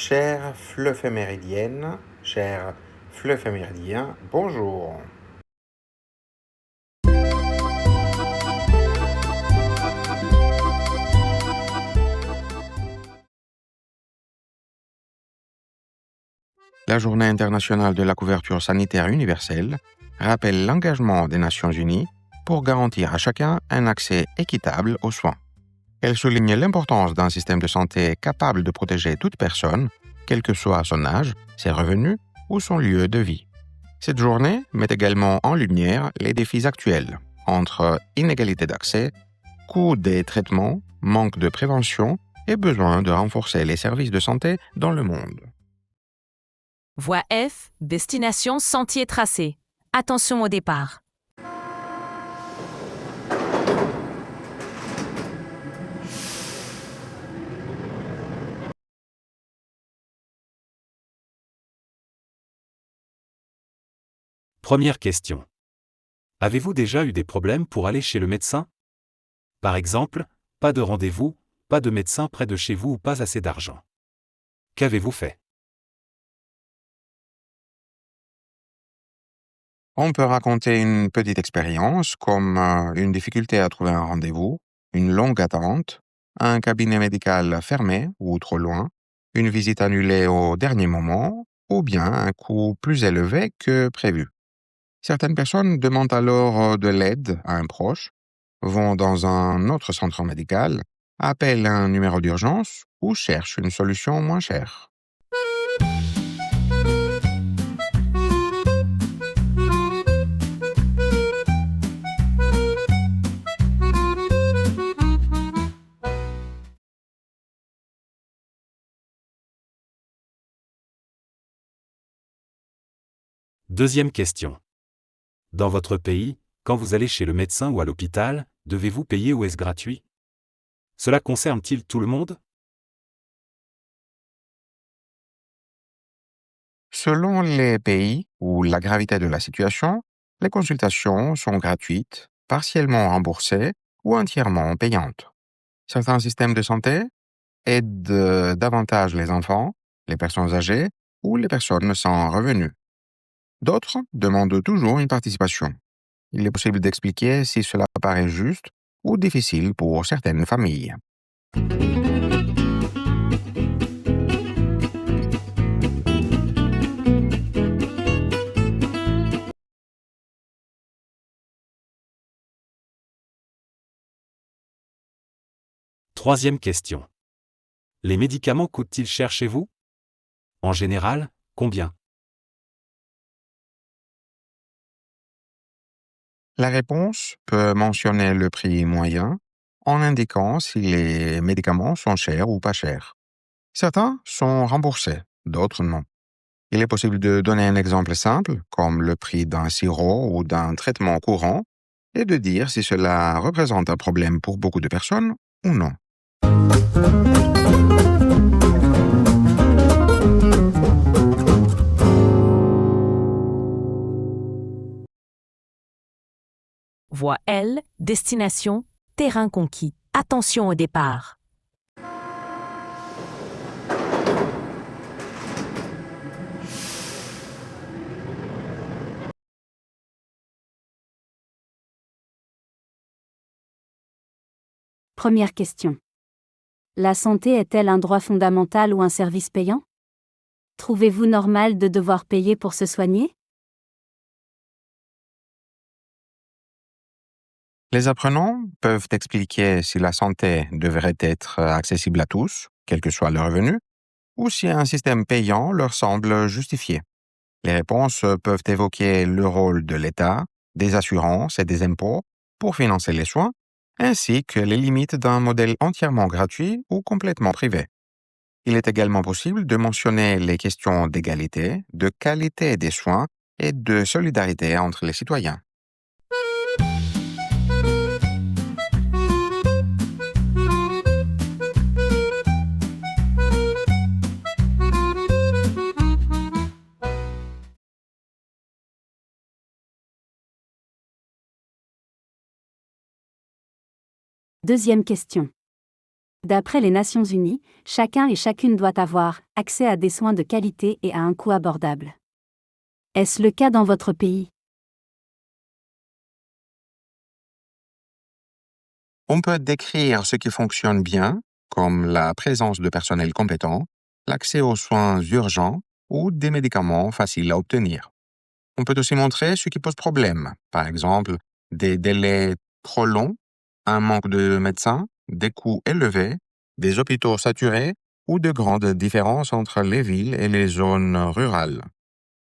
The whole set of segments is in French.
Chère fleuve méridienne, cher fleuve méridien, bonjour. La Journée internationale de la couverture sanitaire universelle rappelle l'engagement des Nations Unies pour garantir à chacun un accès équitable aux soins. Elle souligne l'importance d'un système de santé capable de protéger toute personne, quel que soit son âge, ses revenus ou son lieu de vie. Cette journée met également en lumière les défis actuels entre inégalité d'accès, coût des traitements, manque de prévention et besoin de renforcer les services de santé dans le monde. Voie F, destination sentier tracé. Attention au départ. Première question. Avez-vous déjà eu des problèmes pour aller chez le médecin? Par exemple, pas de rendez-vous, pas de médecin près de chez vous ou pas assez d'argent. Qu'avez-vous fait? On peut raconter une petite expérience comme une difficulté à trouver un rendez-vous, une longue attente, un cabinet médical fermé ou trop loin, une visite annulée au dernier moment ou bien un coût plus élevé que prévu. Certaines personnes demandent alors de l'aide à un proche, vont dans un autre centre médical, appellent un numéro d'urgence ou cherchent une solution moins chère. Deuxième question. Dans votre pays, quand vous allez chez le médecin ou à l'hôpital, devez-vous payer ou est-ce gratuit? Cela concerne-t-il tout le monde? Selon les pays ou la gravité de la situation, les consultations sont gratuites, partiellement remboursées ou entièrement payantes. Certains systèmes de santé aident davantage les enfants, les personnes âgées ou les personnes sans revenus. D'autres demandent toujours une participation. Il est possible d'expliquer si cela paraît juste ou difficile pour certaines familles. Troisième question. Les médicaments coûtent-ils cher chez vous? En général, combien? La réponse peut mentionner le prix moyen en indiquant si les médicaments sont chers ou pas chers. Certains sont remboursés, d'autres non. Il est possible de donner un exemple simple, comme le prix d'un sirop ou d'un traitement courant, et de dire si cela représente un problème pour beaucoup de personnes ou non. Voie L, destination terrain conquis. Attention au départ. Première question. La santé est-elle un droit fondamental ou un service payant? Trouvez-vous normal de devoir payer pour se soigner? Les apprenants peuvent expliquer si la santé devrait être accessible à tous, quel que soit le revenu, ou si un système payant leur semble justifié. Les réponses peuvent évoquer le rôle de l'État, des assurances et des impôts pour financer les soins, ainsi que les limites d'un modèle entièrement gratuit ou complètement privé. Il est également possible de mentionner les questions d'égalité, de qualité des soins et de solidarité entre les citoyens. Deuxième question. D'après les Nations Unies, chacun et chacune doit avoir accès à des soins de qualité et à un coût abordable. Est-ce le cas dans votre pays? On peut décrire ce qui fonctionne bien, comme la présence de personnel compétent, l'accès aux soins urgents ou des médicaments faciles à obtenir. On peut aussi montrer ce qui pose problème, par exemple des délais trop longs, un manque de médecins, des coûts élevés, des hôpitaux saturés ou de grandes différences entre les villes et les zones rurales.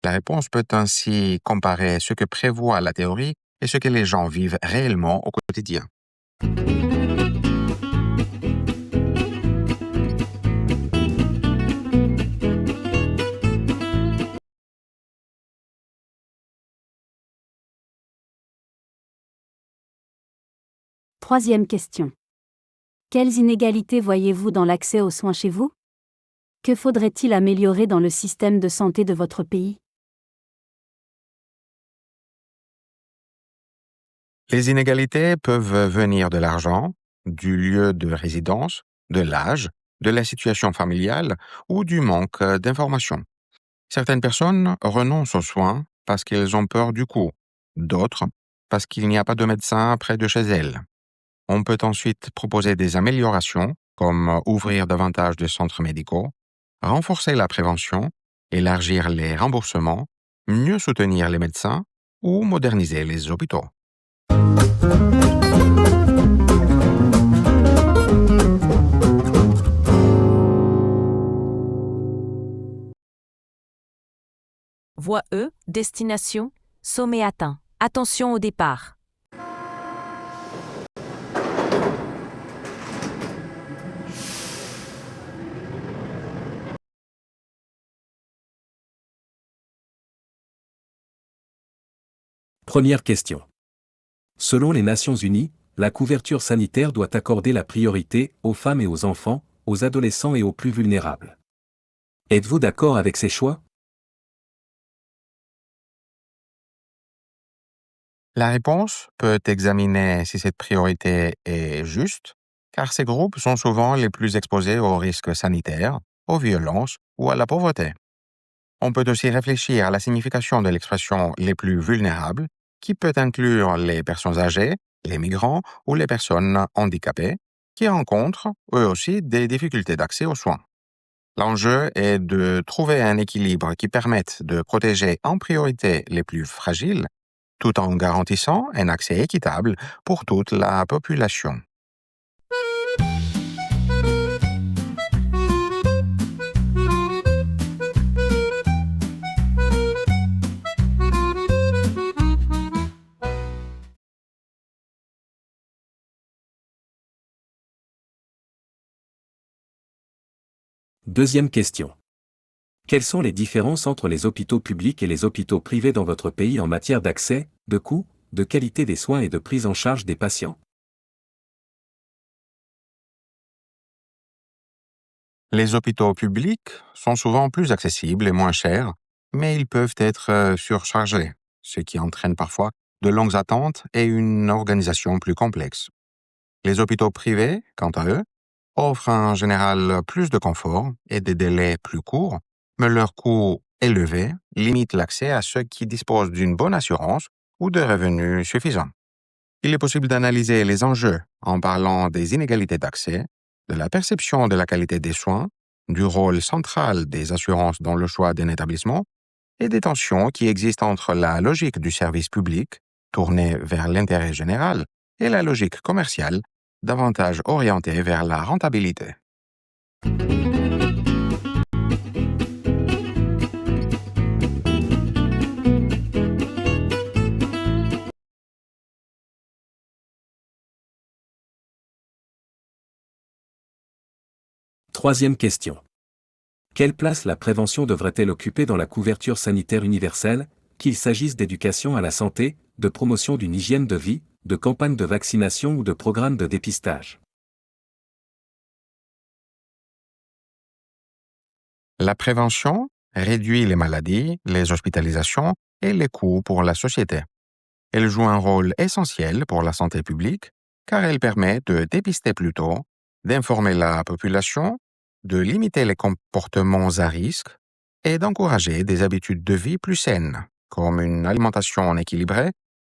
La réponse peut ainsi comparer ce que prévoit la théorie et ce que les gens vivent réellement au quotidien. Troisième question. Quelles inégalités voyez-vous dans l'accès aux soins chez vous? Que faudrait-il améliorer dans le système de santé de votre pays? Les inégalités peuvent venir de l'argent, du lieu de résidence, de l'âge, de la situation familiale ou du manque d'informations. Certaines personnes renoncent aux soins parce qu'elles ont peur du coût, d'autres parce qu'il n'y a pas de médecin près de chez elles. On peut ensuite proposer des améliorations comme ouvrir davantage de centres médicaux, renforcer la prévention, élargir les remboursements, mieux soutenir les médecins ou moderniser les hôpitaux. Voie E, destination, sommet atteint. Attention au départ. Première question. Selon les Nations Unies, la couverture sanitaire doit accorder la priorité aux femmes et aux enfants, aux adolescents et aux plus vulnérables. Êtes-vous d'accord avec ces choix? La réponse peut examiner si cette priorité est juste, car ces groupes sont souvent les plus exposés aux risques sanitaires, aux violences ou à la pauvreté. On peut aussi réfléchir à la signification de l'expression « les plus vulnérables », qui peut inclure les personnes âgées, les migrants ou les personnes handicapées, qui rencontrent, eux aussi, des difficultés d'accès aux soins. L'enjeu est de trouver un équilibre qui permette de protéger en priorité les plus fragiles, tout en garantissant un accès équitable pour toute la population. Deuxième question. Quelles sont les différences entre les hôpitaux publics et les hôpitaux privés dans votre pays en matière d'accès, de coût, de qualité des soins et de prise en charge des patients? Les hôpitaux publics sont souvent plus accessibles et moins chers, mais ils peuvent être surchargés, ce qui entraîne parfois de longues attentes et une organisation plus complexe. Les hôpitaux privés, quant à eux, offrent en général plus de confort et des délais plus courts, mais leurs coûts élevés limitent l'accès à ceux qui disposent d'une bonne assurance ou de revenus suffisants. Il est possible d'analyser les enjeux en parlant des inégalités d'accès, de la perception de la qualité des soins, du rôle central des assurances dans le choix d'un établissement et des tensions qui existent entre la logique du service public, tournée vers l'intérêt général, et la logique commerciale, davantage orientée vers la rentabilité. Troisième question. Quelle place la prévention devrait-elle occuper dans la couverture sanitaire universelle, qu'il s'agisse d'éducation à la santé, de promotion d'une hygiène de vie, de campagnes de vaccination ou de programmes de dépistage? La prévention réduit les maladies, les hospitalisations et les coûts pour la société. Elle joue un rôle essentiel pour la santé publique car elle permet de dépister plus tôt, d'informer la population, de limiter les comportements à risque et d'encourager des habitudes de vie plus saines, comme une alimentation équilibrée,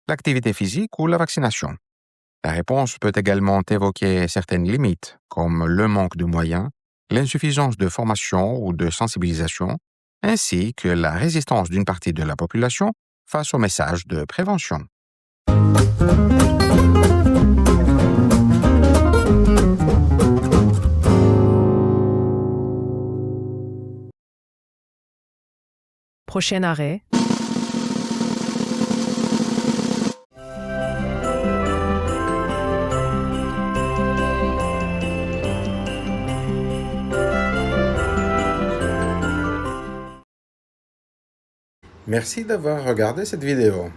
l'activité physique ou la vaccination. La réponse peut également évoquer certaines limites, comme le manque de moyens, l'insuffisance de formation ou de sensibilisation, ainsi que la résistance d'une partie de la population face aux messages de prévention. Prochain arrêt. Merci d'avoir regardé cette vidéo.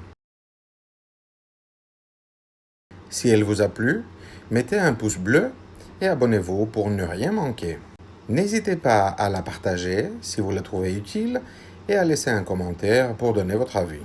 Si elle vous a plu, mettez un pouce bleu et abonnez-vous pour ne rien manquer. N'hésitez pas à la partager si vous la trouvez utile et à laisser un commentaire pour donner votre avis.